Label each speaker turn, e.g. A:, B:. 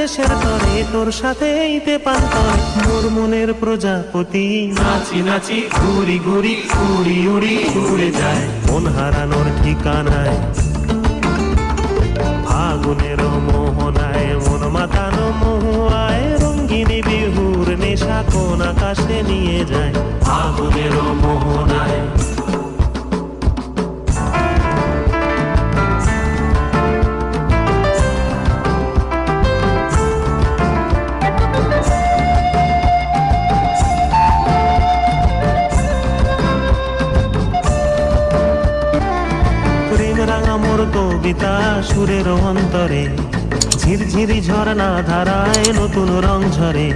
A: দেশের তরে তোর সাথেই তে পান করে মোর মনের প্রজাপতি।
B: নাচি নাচি ঘুরি ঘুরি উড়ি উড়ি উড়ে যায়
A: মন হারানোর ঠিকানায় ফাগুনের মোহনায় মন মাতানো মহুয়ায় রঙ্গিনী বিহুর নেশা কোন আকাশে নিয়ে যায়।
B: ফাগুনের মোহনায়
A: প্রেম রাঙা মোর কবিতা সুরের অন্তরে ঝিরঝিরি ঝর্ণা ধারায় নতুন রং ঝরে।